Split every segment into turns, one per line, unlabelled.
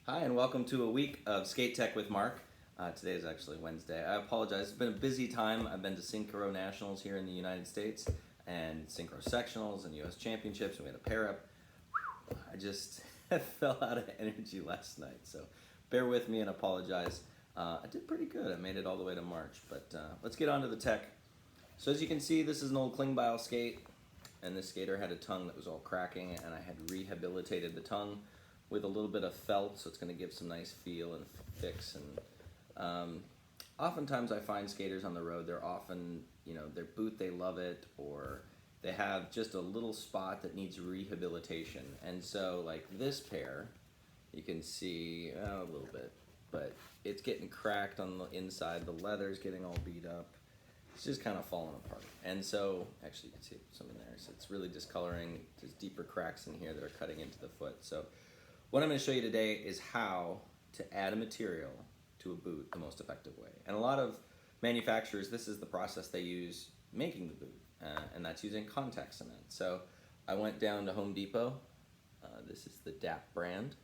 Hi, and welcome to a week of Skate Tech with Mark. Today is actually Wednesday. I apologize. It's been a busy time. I've been to Synchro Nationals here in the United States and Synchro Sectionals and US Championships, and we had a pair up. I just fell out of energy last night, so bear with me and apologize. I did pretty good. I made it all the way to March, but let's get on to the tech. So as you can see, this is an old Klingbile skate, and this skater had a tongue that was all cracking, and I had rehabilitated the tongue with a little bit of felt, so it's going to give some nice feel and fix. And oftentimes I find skaters on the road, they're often, their boot, they love it, or they have just a little spot that needs rehabilitation. And so like this pair, you can see a little bit, but it's getting cracked on the inside, the leather's getting all beat up. It's just kind of falling apart. And so, actually you can see some in there, so it's really discoloring. There's deeper cracks in here that are cutting into the foot. So what I'm going to show you today is how to add a material to a boot the most effective way. And a lot of manufacturers, this is the process they use making the boot, and that's using contact cement. So I went down to Home Depot. This is the DAP brand.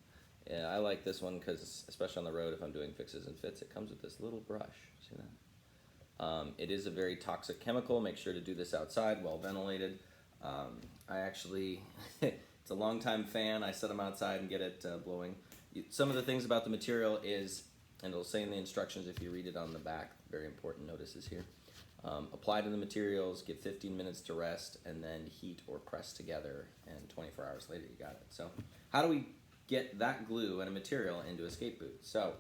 I like this one because, especially on the road, if I'm doing fixes and fits, it comes with this little brush. See that? It is a very toxic chemical. Make sure to do this outside, well ventilated. I actually, it's a long-time fan. I set them outside and get it blowing. Some of the things about the material is, and it'll say in the instructions if you read it on the back, very important notices here. Apply to the materials, give 15 minutes to rest, and then heat or press together, and 24 hours later you got it. So how do we get that glue and a material into a skate boot? So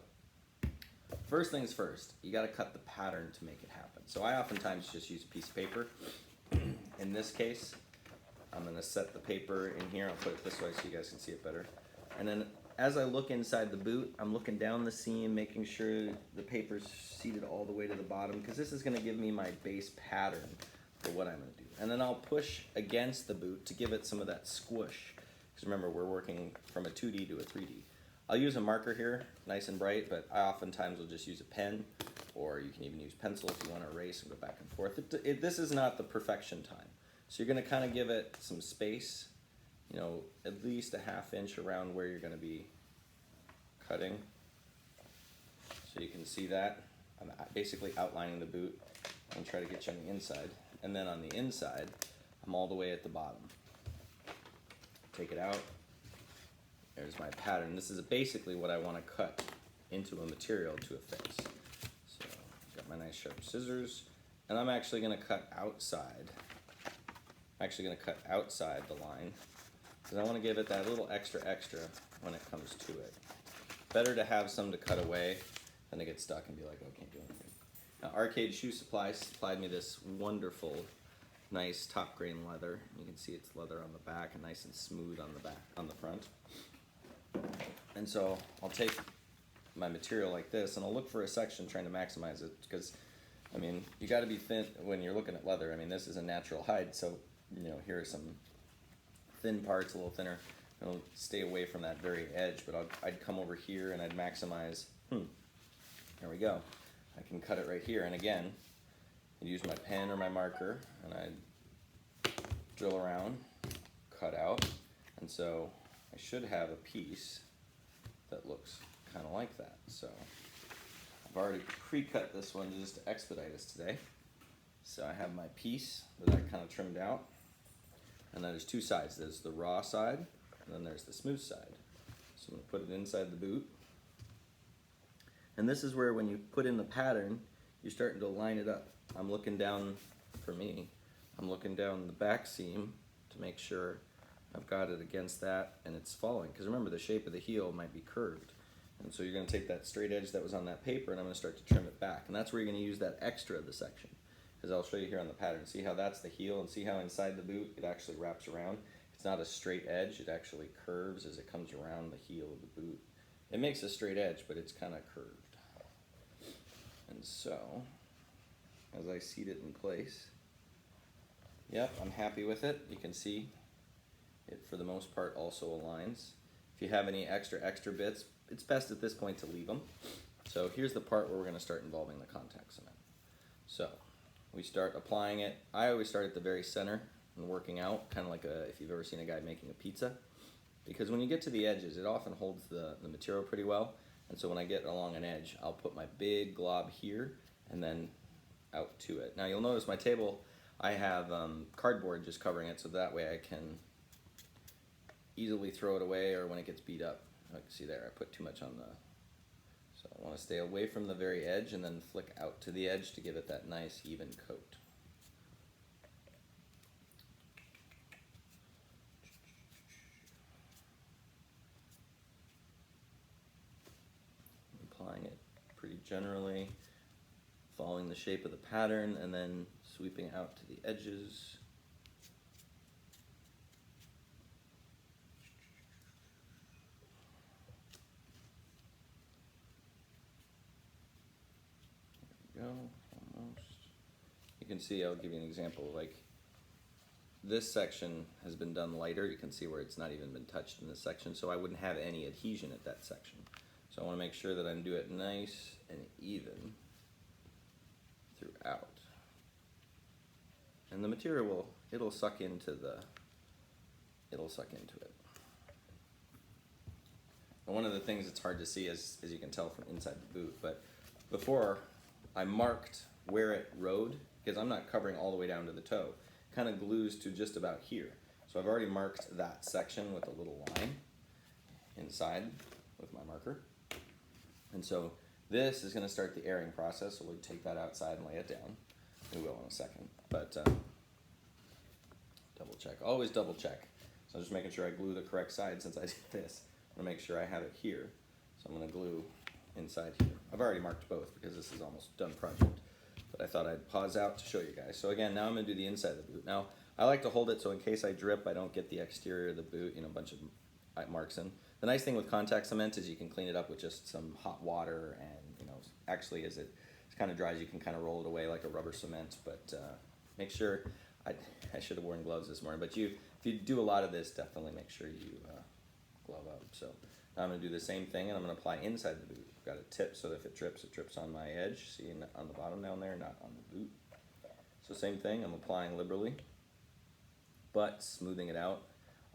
first things first, you got to cut the pattern to make it happen. So I oftentimes just use a piece of paper. In this case, I'm going to set the paper in here. I'll put it this way so you guys can see it better. And then as I look inside the boot, I'm looking down the seam, making sure the paper's seated all the way to the bottom, because this is going to give me my base pattern for what I'm going to do. And then I'll push against the boot to give it some of that squish. Because remember, we're working from a 2D to a 3D. I'll use a marker here, nice and bright, but I oftentimes will just use a pen, or you can even use pencil if you want to erase and go back and forth. This is not the perfection time. So you're going to kind of give it some space, at least a ½ inch around where you're going to be cutting. So you can see that. I'm basically outlining the boot. I'm going to try to get you on the inside. And then on the inside, I'm all the way at the bottom. Take it out. There's my pattern. This is basically what I want to cut into a material to affix. So I've got my nice sharp scissors, and I'm actually going to cut outside. The line, because I want to give it that little extra when it comes to it. Better to have some to cut away than to get stuck and be like, oh, I can't do anything. Now, Arcade Shoe Supply supplied me this wonderful, nice top grain leather. You can see it's leather on the back and nice and smooth on the back, on the front. And so I'll take my material like this and I'll look for a section trying to maximize it, because you got to be thin when you're looking at leather. This is a natural hide, so here are some thin parts, a little thinner. I'll stay away from that very edge, but I'd come over here and I'd maximize. There we go. I can cut it right here, and again, I'd use my pen or my marker, and I'd drill around, cut out, and so I should have a piece that looks kind of like that. So I've already pre-cut this one just to expedite us today. So I have my piece that I kind of trimmed out, and then there's two sides. There's the raw side, and then there's the smooth side. So I'm going to put it inside the boot. And this is where when you put in the pattern, you're starting to line it up. I'm looking down, for me, I'm looking down the back seam to make sure I've got it against that and it's falling. Because remember, the shape of the heel might be curved. And so you're going to take that straight edge that was on that paper, and I'm going to start to trim it back. And that's where you're going to use that extra of the section. Because I'll show you here on the pattern. See how that's the heel, and see how inside the boot it actually wraps around. It's not a straight edge, it actually curves as it comes around the heel of the boot. It makes a straight edge, but it's kind of curved. And so, as I seat it in place, yep, I'm happy with it. You can see it for the most part also aligns. If you have any extra bits, it's best at this point to leave them. So here's the part where we're going to start involving the contact cement. So we start applying it. I always start at the very center and working out, kind of like if you've ever seen a guy making a pizza. because when you get to the edges, it often holds the material pretty well. And so when I get along an edge, I'll put my big glob here and then out to it. Now you'll notice my table, I have cardboard just covering it, so that way I can easily throw it away, or when it gets beat up. Like, see there, I put too much on the, so I want to stay away from the very edge and then flick out to the edge to give it that nice even coat. Applying it pretty generally, following the shape of the pattern, and then sweeping out to the edges. There we go, almost. You can see, I'll give you an example, like this section has been done lighter. You can see where it's not even been touched in this section, so I wouldn't have any adhesion at that section. So I want to make sure that I do it nice and even throughout. And the material will, it'll suck into it. And one of the things that's hard to see, as you can tell from inside the boot, but before I marked where it rode, because I'm not covering all the way down to the toe, kind of glues to just about here. So I've already marked that section with a little line inside with my marker. And so this is going to start the airing process, so we'll take that outside and lay it down. We will in a second, but double check, always double check. So I'm just making sure I glue the correct side since I did this. I'm going to make sure I have it here. So I'm going to glue inside here. I've already marked both because this is almost done project, but I thought I'd pause out to show you guys. So again, now I'm going to do the inside of the boot. Now I like to hold it so in case I drip, I don't get the exterior of the boot, a bunch of marks in. The nice thing with contact cement is you can clean it up with just some hot water, and actually as it kind of dries, you can kind of roll it away like a rubber cement. But make sure, I should have worn gloves this morning, but if you do a lot of this, definitely make sure you glove up. So now I'm going to do the same thing, and I'm going to apply inside the boot. I've got a tip so that if it drips on my edge. See on the bottom down there, not on the boot. So same thing, I'm applying liberally, but smoothing it out.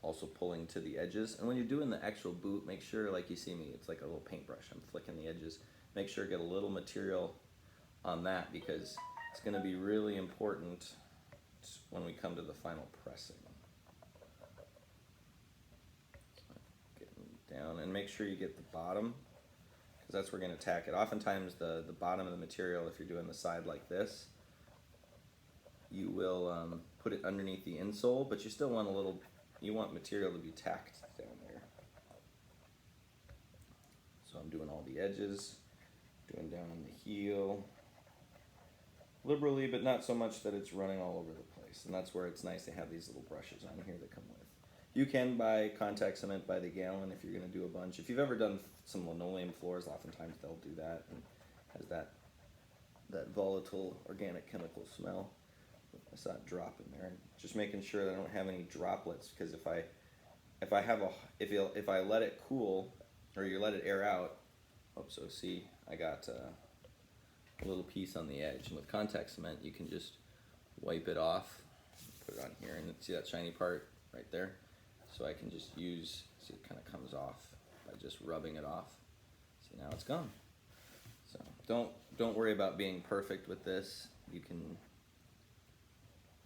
Also pulling to the edges. And when you're doing the actual boot, make sure, like you see me, it's like a little paintbrush. I'm flicking the edges. Make sure to get a little material on that, because it's going to be really important when we come to the final pressing. So getting down, and make sure you get the bottom, because that's where we're going to tack it. Oftentimes the bottom of the material, if you're doing the side like this, you will put it underneath the insole, but you still want you want material to be tacked down there. So I'm doing all the edges, doing down on the heel, liberally, but not so much that it's running all over the place. And that's where it's nice to have these little brushes on here that come with. You can buy contact cement by the gallon if you're going to do a bunch. If you've ever done some linoleum floors, oftentimes they'll do that, and has that volatile organic chemical smell. I saw it drop in there, and just making sure that I don't have any droplets, because if I let it cool, or you let it air out, so see, I got a little piece on the edge, and with contact cement you can just wipe it off, put it on here, and see that shiny part right there? So I can just use, see, it kind of comes off by just rubbing it off. See, now it's gone. So don't worry about being perfect with this. You can,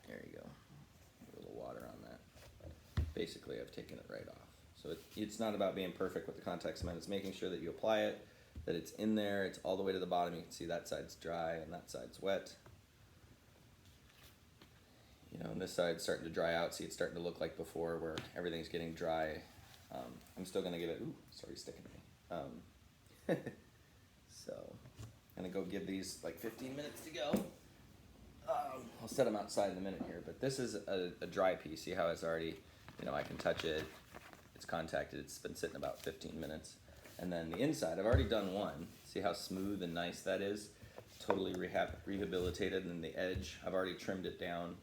there you go, a little water on that. Basically I've taken it right off. So it's not about being perfect with the contact cement, it's making sure that you apply it, that it's in there, it's all the way to the bottom. You can see that side's dry and that side's wet. And this side's starting to dry out. See, it's starting to look like before where everything's getting dry. I'm still gonna give it, ooh, sorry, sticking to me. So I'm gonna go give these like 15 minutes to go. I'll set them outside in a minute here, but this is a dry piece. See how it's already, I can touch it, it's contacted, it's been sitting about 15 minutes. And then the inside, I've already done one. See how smooth and nice that is? Totally rehabilitated, and the edge, I've already trimmed it down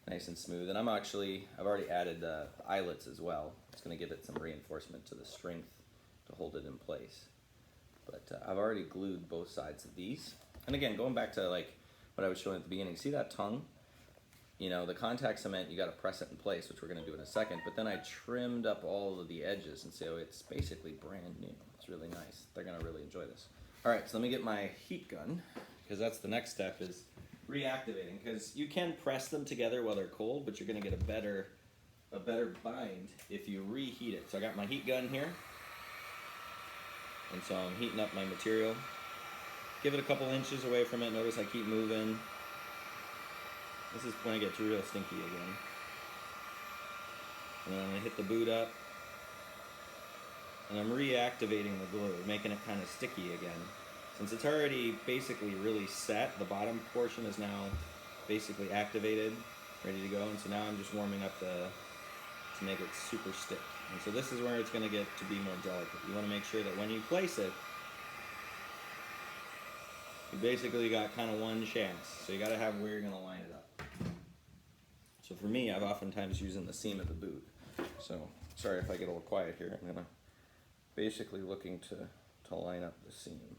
nice and smooth. And I've already added the eyelets as well. It's gonna give it some reinforcement to the strength to hold it in place. But I've already glued both sides of these. And again, going back to like what I was showing at the beginning, see that tongue? you know, the contact cement, you got to press it in place, which we're going to do in a second. But then I trimmed up all of the edges, and so it's basically brand new. It's really nice. They're going to really enjoy this. All right, so let me get my heat gun, because that's the next step, is reactivating. Because you can press them together while they're cold, but you're going to get a better bind if you reheat it. So I got my heat gun here, and so I'm heating up my material. Give it a couple inches away from it. Notice I keep moving. This is when it gets real stinky again. And then I'm gonna hit the boot up. And I'm reactivating the glue, making it kind of sticky again. Since it's already basically really set, the bottom portion is now basically activated, ready to go. And so now I'm just warming up to make it super stick. And so this is where it's gonna get to be more delicate. You wanna make sure that when you place it, you basically got kind of one chance. So you gotta have where you're gonna line it up. So for me, I've oftentimes using the seam of the boot. So sorry if I get a little quiet here. I'm gonna basically looking to line up the seam.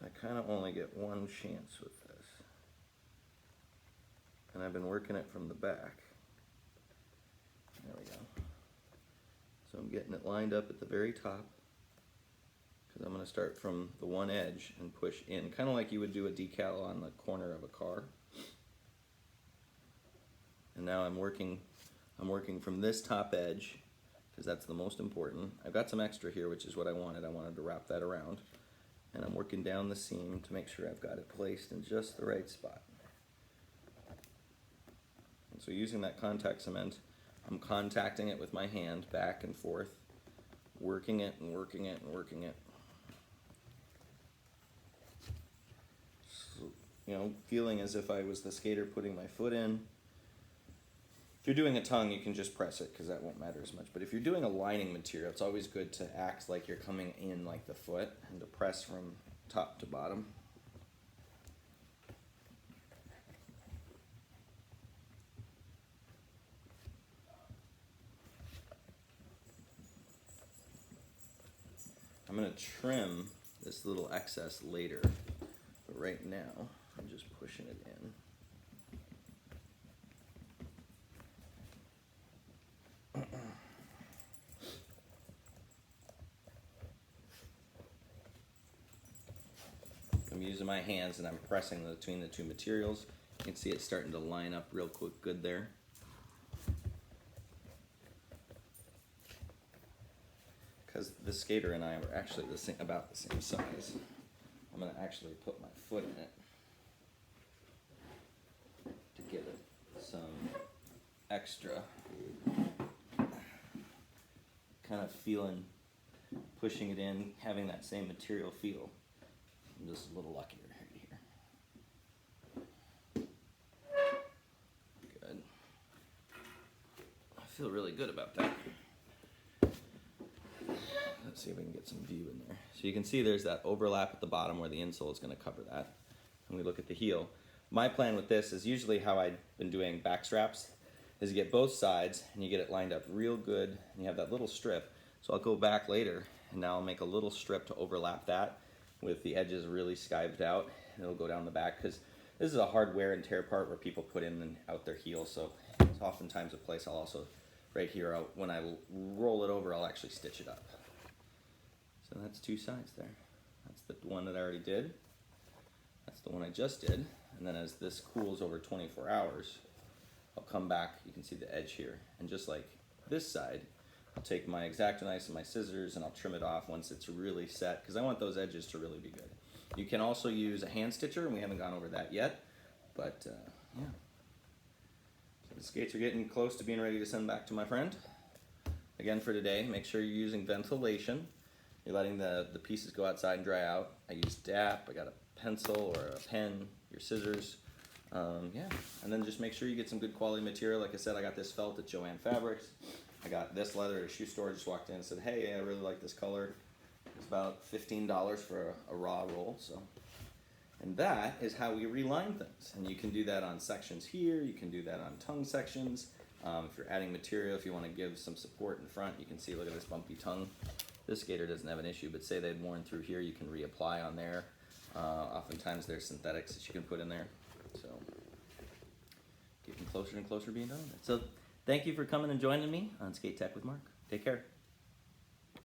I kind of only get one chance with this. And I've been working it from the back. There we go. So I'm getting it lined up at the very top, because I'm going to start from the one edge and push in, kind of like you would do a decal on the corner of a car. And now I'm working from this top edge, because that's the most important. I've got some extra here, which is what I wanted. I wanted to wrap that around. And I'm working down the seam to make sure I've got it placed in just the right spot. And so using that contact cement, I'm contacting it with my hand back and forth, working it and working it and working it. So, you know, feeling as if I was the skater putting my foot in. If you're doing a tongue, you can just press it because that won't matter as much. But if you're doing a lining material, it's always good to act like you're coming in like the foot and to press from top to bottom. I'm going to trim this little excess later, but right now I'm just pushing it in. I'm using my hands and I'm pressing between the two materials. You can see it's starting to line up real quick, good there. Because the skater and I are actually about the same size. I'm going to actually put my foot in it to give it some extra kind of feeling, pushing it in, having that same material feel. I'm just a little luckier here. Good. I feel really good about that. Let's see if we can get some view in there. So you can see there's that overlap at the bottom where the insole is going to cover that. And we look at the heel. My plan with this is usually how I've been doing back straps, is you get both sides and you get it lined up real good and you have that little strip. So I'll go back later and now I'll make a little strip to overlap that with the edges really skived out, and it'll go down the back, because this is a hard wear and tear part where people put in and out their heels. So it's oftentimes a place I'll also, right here, when I roll it over, I'll actually stitch it up. So that's two sides there. That's the one that I already did. That's the one I just did. And then as this cools over 24 hours, I'll come back, you can see the edge here. And just like this side, I'll take my X-Acto knives and my scissors and I'll trim it off once it's really set, because I want those edges to really be good. You can also use a hand stitcher, and we haven't gone over that yet, but yeah. So the skates are getting close to being ready to send back to my friend. Again for today, make sure you're using ventilation. You're letting the pieces go outside and dry out. I use DAP, I got a pencil or a pen, your scissors. Yeah, and then just make sure you get some good quality material. Like I said, I got this felt at Joann Fabrics. I got this leather at a shoe store. Just walked in and said, hey, I really like this color. It's about $15 for a raw roll. So, and that is how we reline things. And you can do that on sections here. You can do that on tongue sections. If you're adding material, if you want to give some support in front, you can see, look at this bumpy tongue. This skater doesn't have an issue, but say they'd worn through here, you can reapply on there. Oftentimes there's synthetics that you can put in there, so getting closer and closer to being done with it. So thank you for coming and joining me on Skate Tech with Mark. Take care.